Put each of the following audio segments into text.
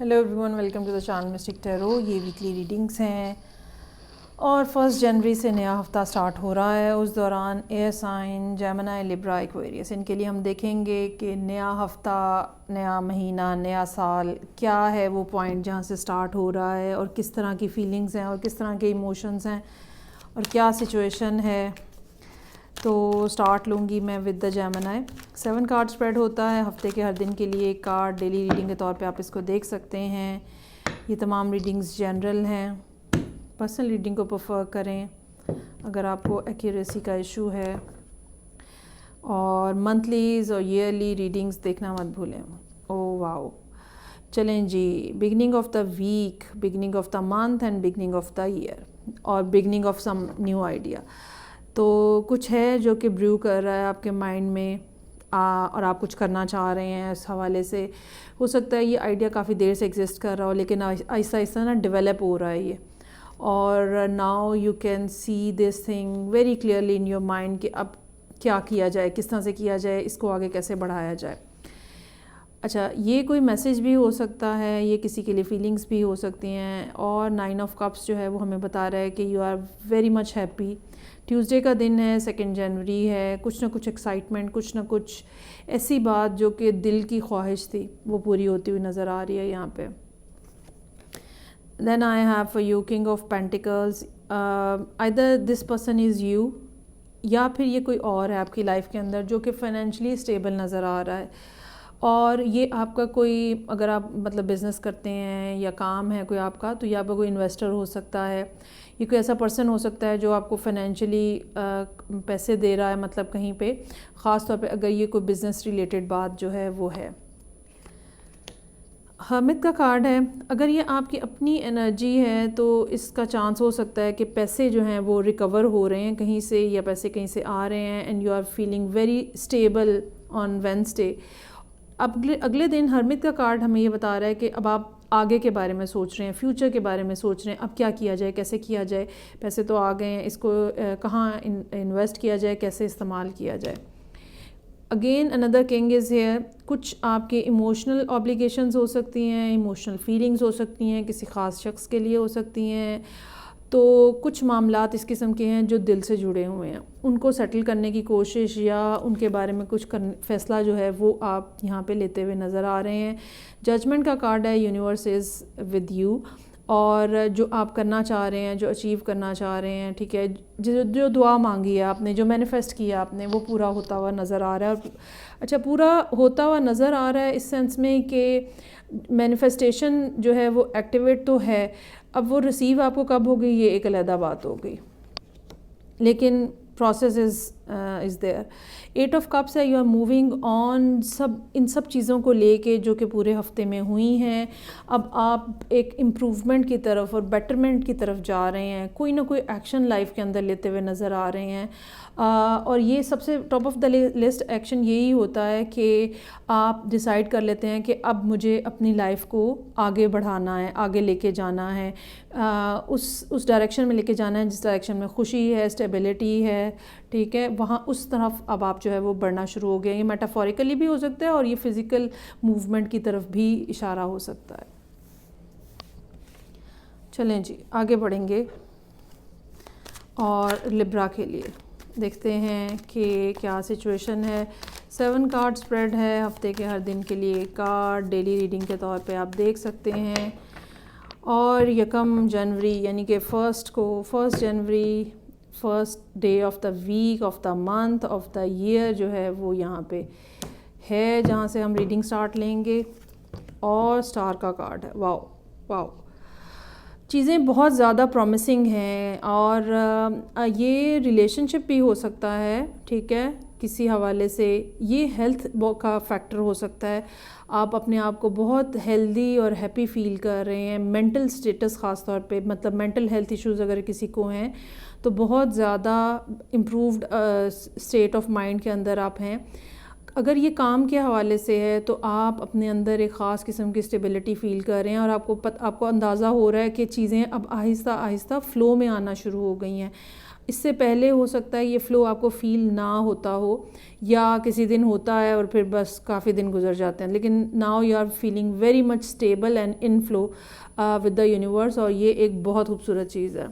Hello everyone, welcome to the channel Mystic Tarot. ये weekly readings हैं और 1 जनवरी से नया हफ्ता स्टार्ट हो रहा है। उस दौरान air sign, Gemini, Libra, Aquarius, इनके लिए हम देखेंगे कि नया हफ्ता, नया महीना, नया साल क्या है वो पॉइंट जहाँ से स्टार्ट हो रहा है और किस तरह की फीलिंग्स हैं और किस तरह के इमोशंस हैं और क्या सिचुएशन है। तो स्टार्ट लूँगी मैं with the Gemini. 7 card spread होता है हफ्ते के हर दिन के लिए एक कार्ड। डेली रीडिंग के तौर पे आप इसको देख सकते हैं। ये तमाम रीडिंग्स जनरल हैं। पर्सनल रीडिंग को प्रेफर करें अगर आपको एक्यूरेसी का इशू है, और मंथलीज़ और ईयरली रीडिंग्स देखना मत भूलें। ओह वाओ, चलें जी। Beginning of the week, beginning of the month and beginning of the year और beginning of some new idea. तो कुछ है जो कि ब्रू कर रहा है आपके माइंड में और आप कुछ करना चाह रहे हैं इस हवाले से। हो सकता है ये आइडिया काफ़ी देर से एग्जिस्ट कर रहा हो, लेकिन आहिस्ता आहिस्ता ना डेवलप हो रहा है ये, और now you can see this thing very clearly in your mind कि अब क्या किया जाए, किस तरह से किया जाए, इसको आगे कैसे बढ़ाया जाए। अच्छा, ये कोई मैसेज भी हो सकता है, ये किसी के लिए फीलिंग्स भी हो सकती हैं। और 9 ऑफ कप्स जो है वो हमें बता रहा है कि you are very much happy. Tuesday का दिन है, 2 जनवरी है। कुछ ना कुछ एक्साइटमेंट, कुछ ना कुछ ऐसी बात जो कि दिल की ख्वाहिश थी वो पूरी होती हुई नज़र आ रही है यहाँ पे। Then I have for you king of pentacles. Either this person is you, या फिर ये कोई और है आपकी लाइफ के अंदर जो कि फाइनेंशियली स्टेबल नज़र आ रहा है। और ये आपका कोई, अगर आप मतलब बिज़नेस करते हैं या काम है कोई आपका, तो ये आपका कोई इन्वेस्टर हो सकता है। ये कोई ऐसा पर्सन हो सकता है जो आपको फाइनेंशियली पैसे दे रहा है, मतलब कहीं पे ख़ास तौर पे अगर ये कोई बिज़नेस रिलेटेड बात जो है वो है। हर्मिट का कार्ड है। अगर ये आपकी अपनी एनर्जी है तो इसका चांस हो सकता है कि पैसे जो हैं वो रिकवर हो रहे हैं कहीं से, या पैसे कहीं से आ रहे हैं, and you are feeling very stable on Wednesday. अगले दिन हर्मिट का कार्ड हमें ये बता रहा है कि अब आप आगे के बारे में सोच रहे हैं, फ्यूचर के बारे में सोच रहे हैं, अब क्या किया जाए, कैसे किया जाए। पैसे तो आ गए हैं, इसको कहाँ इन्वेस्ट किया जाए, कैसे इस्तेमाल किया जाए। Again another king is here. कुछ आपके इमोशनल ऑब्लिगेशंस हो सकती हैं, इमोशनल फीलिंग्स हो सकती हैं, किसी ख़ास शख्स के लिए हो सकती हैं। तो कुछ मामलात इस किस्म के हैं जो दिल से जुड़े हुए हैं, उनको सेटल करने की कोशिश या उनके बारे में कुछ फ़ैसला जो है वो आप यहाँ पे लेते हुए नज़र आ रहे हैं। जजमेंट का कार्ड है, यूनिवर्स इज़ विद यू। और जो आप करना चाह रहे हैं, जो अचीव करना चाह रहे हैं, ठीक है, जो दुआ मांगी है आपने, जो मैनिफेस्ट किया आपने, वो पूरा होता हुआ नज़र आ रहा है। और अच्छा, पूरा होता हुआ नज़र आ रहा है इस सेंस में कि मैनिफेस्टेशन जो है वो एक्टिवेट तो है। अब वो रिसीव आपको कब होगी ये एक अलग बात हो गई, लेकिन process is there. 8 of cups है, यू आर मूविंग ऑन। इन सब चीज़ों को लेके जो कि पूरे हफ्ते में हुई हैं, अब आप एक इम्प्रूवमेंट की तरफ और बेटरमेंट की तरफ जा रहे हैं। कोई ना कोई एक्शन लाइफ के अंदर लेते हुए नज़र आ रहे हैं। और ये सबसे top of the list action यही होता है कि आप डिसाइड कर लेते हैं कि अब मुझे अपनी लाइफ को आगे बढ़ाना है, आगे लेके जाना है, उस डायरेक्शन में लेके जाना है जिस डायरेक्शन में खुशी है, स्टेबिलिटी है, ठीक है, वहाँ उस तरफ अब आप जो है वो बढ़ना शुरू हो गए। ये मेटाफोरिकली भी हो सकता है और ये फ़िज़िकल मूवमेंट की तरफ भी इशारा हो सकता है। चलें जी, आगे बढ़ेंगे और लिब्रा के लिए देखते हैं कि क्या सिचुएशन है। 7 कार्ड स्प्रेड है हफ्ते के हर दिन के लिए कार्ड। डेली रीडिंग के तौर पे आप देख सकते हैं। और 1 जनवरी यानी कि 1 जनवरी, first day of the week, of the month, of the year जो है वो यहाँ पे है जहाँ से हम रीडिंग स्टार्ट लेंगे। और स्टार का कार्ड है। वाओ वाओ, चीज़ें बहुत ज़्यादा प्रॉमिसिंग हैं। और ये रिलेशनशिप भी हो सकता है, ठीक है, किसी हवाले से। ये हेल्थ का फैक्टर हो सकता है। आप अपने आप को बहुत हेल्दी और हैप्पी फील कर रहे हैं। मेंटल स्टेटस ख़ास तौर पे, मतलब मेंटल हेल्थ इश्यूज़ अगर किसी को हैं तो बहुत ज़्यादा इम्प्रूव्ड स्टेट ऑफ माइंड के अंदर आप हैं। अगर ये काम के हवाले से है तो आप अपने अंदर एक ख़ास किस्म की स्टेबिलिटी फ़ील कर रहे हैं और आपको अंदाज़ा हो रहा है कि चीज़ें अब आहिस्ता आहिस्ता फ़्लो में आना शुरू हो गई हैं। इससे पहले हो सकता है ये फ़्लो आपको फ़ील ना होता हो, या किसी दिन होता है और फिर बस काफ़ी दिन गुजर जाते हैं, लेकिन now you are feeling very much stable and in flow with the universe, और ये एक बहुत खूबसूरत चीज़ है।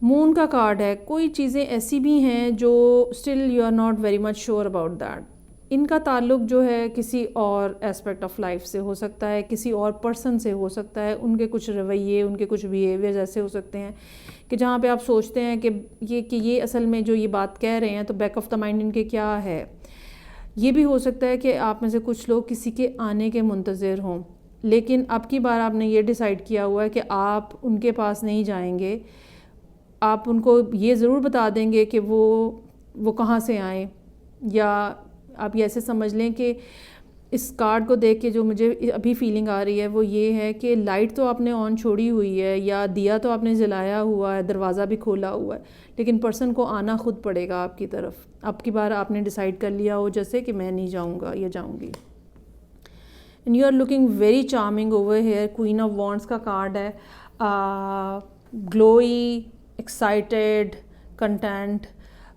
मून का कार्ड है। कोई चीज़ें ऐसी भी हैं जो still you are not very much sure about that. इनका ताल्लुक जो है किसी और एस्पेक्ट ऑफ लाइफ से हो सकता है, किसी और पर्सन से हो सकता है, उनके कुछ रवैये, उनके कुछ बिहेवियर्स ऐसे हो सकते हैं कि जहाँ पे आप सोचते हैं कि ये असल में जो ये बात कह रहे हैं तो बैक ऑफ द माइंड इनके क्या है। ये भी हो सकता है कि आप में से कुछ लोग किसी के आने के मुंतज़िर हों, लेकिन अब की बार आपने ये डिसाइड किया हुआ है कि आप उनके पास नहीं जाएंगे। आप उनको ये ज़रूर बता देंगे कि वो कहाँ से आए, या आप ये ऐसे समझ लें कि इस कार्ड को देख के जो मुझे अभी फीलिंग आ रही है वो ये है कि लाइट तो आपने ऑन छोड़ी हुई है या दिया तो आपने जलाया हुआ है, दरवाज़ा भी खोला हुआ है, लेकिन पर्सन को आना खुद पड़ेगा आपकी तरफ। अब की बार आपने डिसाइड कर लिया हो जैसे कि मैं नहीं जाऊँगा या जाऊँगी। And you are looking very charming over here. Queen of wands का कार्ड है। Glowy, excited, content.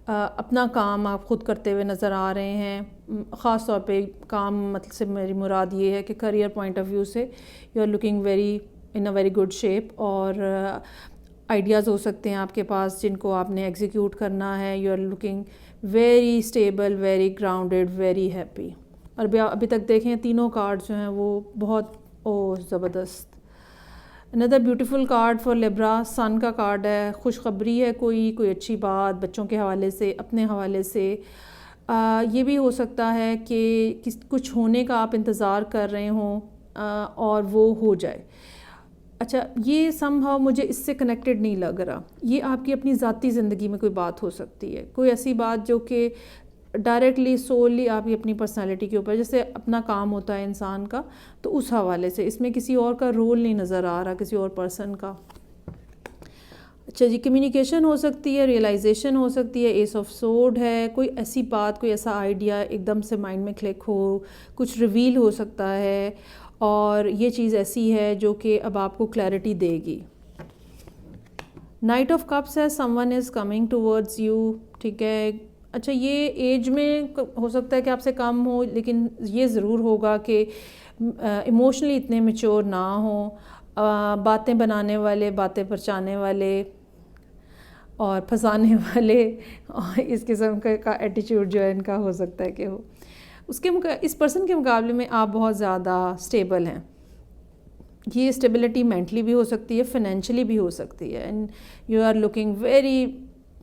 अपना काम आप खुद करते हुए नज़र आ रहे हैं। ख़ास तौर पे काम मतलब से मेरी मुराद ये है कि करियर पॉइंट ऑफ व्यू से you are looking very in a very good shape, और आइडियाज़ हो सकते हैं आपके पास जिनको आपने एग्जीक्यूट करना है। You are looking very stable, very grounded, very happy. और अभी तक देखें तीनों कार्ड जो हैं वो बहुत ज़बरदस्त। Another beautiful card for Libra, sun का कार्ड है। खुशखबरी है, कोई अच्छी बात बच्चों के हवाले से, अपने हवाले से। ये भी हो सकता है कि कुछ होने का आप इंतज़ार कर रहे हों और वो हो जाए। अच्छा, ये समहाउ मुझे इससे कनेक्टेड नहीं लग रहा। ये आपकी अपनी ज़ाती ज़िंदगी में कोई बात हो सकती है, कोई ऐसी बात जो कि डायरेक्टली सोली आपकी अपनी पर्सनालिटी के ऊपर, जैसे अपना काम होता है इंसान का, तो उस हवाले से। इसमें किसी और का रोल नहीं नज़र आ रहा, किसी और पर्सन का। अच्छा जी, कम्युनिकेशन हो सकती है, रियलाइजेशन हो सकती है। एस ऑफ सोर्ड है। कोई ऐसी बात, कोई ऐसा आइडिया एकदम से माइंड में क्लिक हो, कुछ रिवील हो सकता है, और ये चीज़ ऐसी है जो कि अब आपको क्लैरिटी देगी। नाइट ऑफ कप्स है। Someone is coming towards you. ठीक है। अच्छा, ये एज में हो सकता है कि आपसे कम हो, लेकिन ये ज़रूर होगा कि इमोशनली इतने मैच्योर ना हो। बातें बनाने वाले, बातें परचाने वाले और फंसाने वाले, और इस किस्म का एटीट्यूड जो है इनका हो सकता है कि हो। इस पर्सन के मुकाबले में आप बहुत ज़्यादा स्टेबल हैं। ये स्टेबिलिटी मेंटली भी हो सकती है, फाइनेंशियली भी हो सकती है। And you are looking very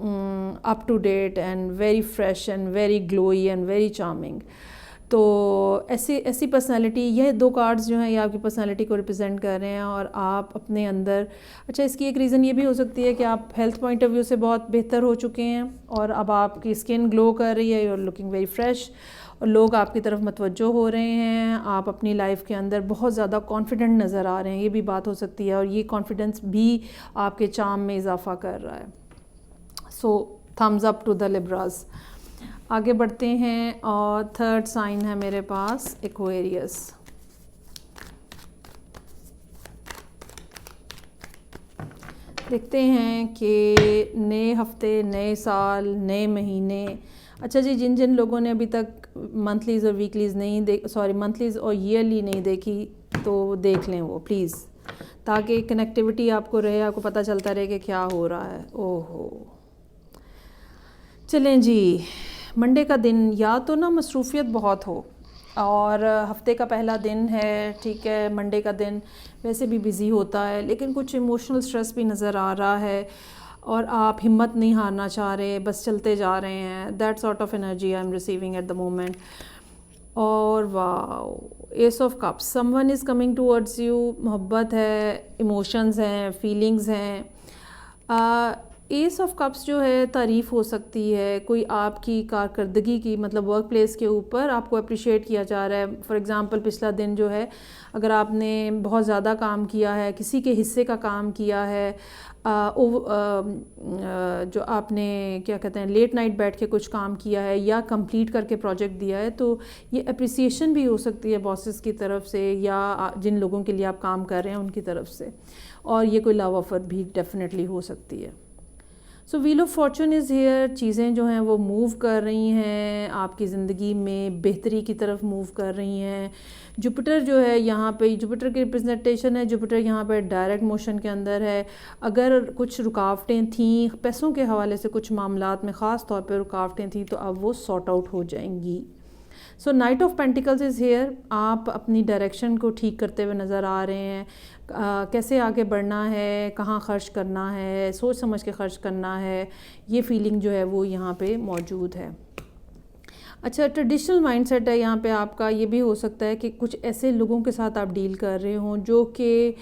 up to date and very fresh and very glowy and very charming. तो ऐसी पर्सनालिटी, यह दो कार्ड्स जो हैं ये आपकी पर्सनालिटी को रिप्रेजेंट कर रहे हैं, और आप अपने अंदर। अच्छा, इसकी एक रीज़न ये भी हो सकती है कि आप हेल्थ पॉइंट ऑफ व्यू से बहुत बेहतर हो चुके हैं, और अब आपकी स्किन ग्लो कर रही है, you are looking very fresh, और लोग आपकी तरफ मतवज्जो हो रहे हैं। आप अपनी लाइफ के अंदर बहुत ज़्यादा कॉन्फिडेंट नज़र आ रहे हैं, ये भी बात हो सकती है, और ये कॉन्फिडेंस भी आपके चार्म में इजाफा कर रहा है। So thumbs up to the Libras. आगे बढ़ते हैं, और थर्ड साइन है मेरे पास एक्वेरियस। देखते हैं कि नए हफ्ते, नए साल, नए महीने। अच्छा जी, जिन जिन लोगों ने अभी तक मंथलीज़ और वीकलीज़ नहीं मंथलीज़ और ईयरली नहीं देखी, तो देख लें वो प्लीज़, ताकि कनेक्टिविटी आपको रहे, आपको पता चलता रहे कि क्या हो रहा है। ओहो, चलें जी। मंडे का दिन या तो ना मसरूफ़ियत बहुत हो, और हफ्ते का पहला दिन है, ठीक है। मंडे का दिन वैसे भी बिज़ी होता है, लेकिन कुछ इमोशनल स्ट्रेस भी नज़र आ रहा है, और आप हिम्मत नहीं हारना चाह रहे, बस चलते जा रहे हैं। That sort of energy I am receiving at the moment. और wow, ace of cups, someone is coming towards you. मोहब्बत है, इमोशंस हैं, फीलिंग्स हैं। एस ऑफ कप्स जो है तारीफ़ हो सकती है, कोई आपकी कारकर्दगी की, मतलब वर्क प्लेस के ऊपर आपको अप्रिशिएट किया जा रहा है। फॉर एग्ज़ाम्पल, पिछला दिन जो है, अगर आपने बहुत ज़्यादा काम किया है, किसी के हिस्से का काम किया है, जो आपने क्या कहते हैं लेट नाइट बैठ के कुछ काम किया है, या कंप्लीट करके प्रोजेक्ट दिया है, तो ये अप्रिसिएशन भी हो सकती है बॉसेस की तरफ से, या जिन लोगों के लिए आप काम कर रहे हैं उनकी तरफ से, और ये कोई लव ऑफ़र भी डेफिनेटली हो सकती है। So wheel of fortune is here, चीज़ें जो हैं वो मूव कर रही हैं आपकी ज़िंदगी में, बेहतरी की तरफ मूव कर रही हैं। जुपिटर जो है यहाँ पे, जुपिटर की रिप्रेजेंटेशन है, जुपिटर यहाँ पे डायरेक्ट मोशन के अंदर है। अगर कुछ रुकावटें थीं पैसों के हवाले से, कुछ मामलात में ख़ास तौर पे रुकावटें थीं, तो अब वो सॉर्ट आउट हो जाएंगी। So knight of pentacles is here, आप अपनी डायरेक्शन को ठीक करते हुए नज़र आ रहे हैं। कैसे आगे बढ़ना है, कहाँ ख़र्च करना है, सोच समझ के ख़र्च करना है, ये फीलिंग जो है वो यहाँ पे मौजूद है। अच्छा, ट्रेडिशनल माइंडसेट है यहाँ पे आपका। ये भी हो सकता है कि कुछ ऐसे लोगों के साथ आप डील कर रहे हों जो कि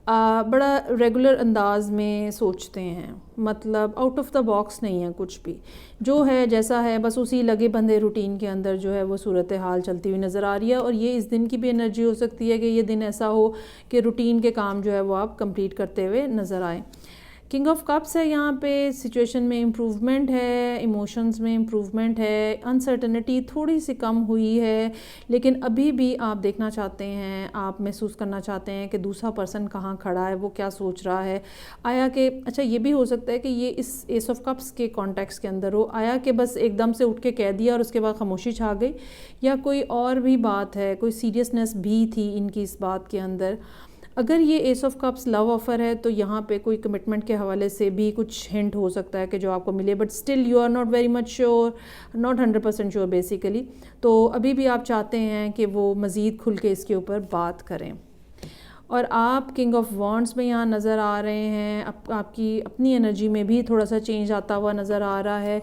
बड़ा रेगुलर अंदाज में सोचते हैं, मतलब आउट ऑफ द बॉक्स नहीं है कुछ भी, जो है जैसा है बस उसी लगे बंधे रूटीन के अंदर जो है वो सूरत हाल चलती हुई नज़र आ रही है। और ये इस दिन की भी एनर्जी हो सकती है कि ये दिन ऐसा हो कि रूटीन के काम जो है वो आप कंप्लीट करते हुए नज़र आए। किंग ऑफ कप्स है यहाँ पे, सिचुएशन में इम्प्रूवमेंट है, इमोशंस में इम्प्रूवमेंट है, अनसर्टनिटी थोड़ी सी कम हुई है, लेकिन अभी भी आप देखना चाहते हैं, आप महसूस करना चाहते हैं कि दूसरा पर्सन कहाँ खड़ा है, वो क्या सोच रहा है। आया कि अच्छा, ये भी हो सकता है कि ये इस एस ऑफ कप्स के कॉन्टेक्स्ट के अंदर हो, आया कि बस एकदम से उठ के कह दिया और उसके बाद खामोशी छा गई, या कोई और भी बात है, कोई सीरियसनेस भी थी इनकी इस बात के अंदर। अगर ये S of cups love offer है तो यहाँ पे कोई कमिटमेंट के हवाले से भी कुछ हिंट हो सकता है कि जो आपको मिले, but still you are not very much sure, not 100% sure basically. तो अभी भी आप चाहते हैं कि वो मज़ीद खुल के इसके ऊपर बात करें। और आप किंग ऑफ वॉन्ड्स में यहाँ नज़र आ रहे हैं, आपकी अपनी एनर्जी में भी थोड़ा सा चेंज आता हुआ नज़र आ रहा है।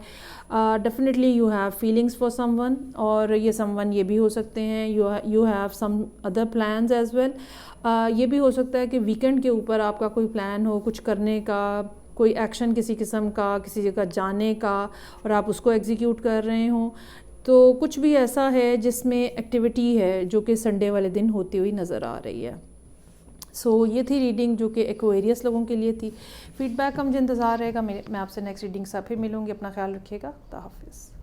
Definitely you have feelings for someone, और ये समवन ये भी हो सकते हैं you have some other plans as well. ये भी हो सकता है कि वीकेंड के ऊपर आपका कोई प्लान हो कुछ करने का, कोई एक्शन किसी किस्म का, किसी जगह जाने का, और आप उसको एग्जीक्यूट कर रहे हों। तो कुछ भी ऐसा है जिसमें एक्टिविटी है जो कि संडे वाले दिन होती हुई नज़र आ रही है। सो ये थी रीडिंग जो कि एक्वेरियस लोगों के लिए थी। फीडबैक का मुझे इंतज़ार रहेगा। मैं आपसे नेक्स्ट रीडिंग से फिर मिलूँगी। अपना ख्याल रखिएगा। खुदा हाफिज़।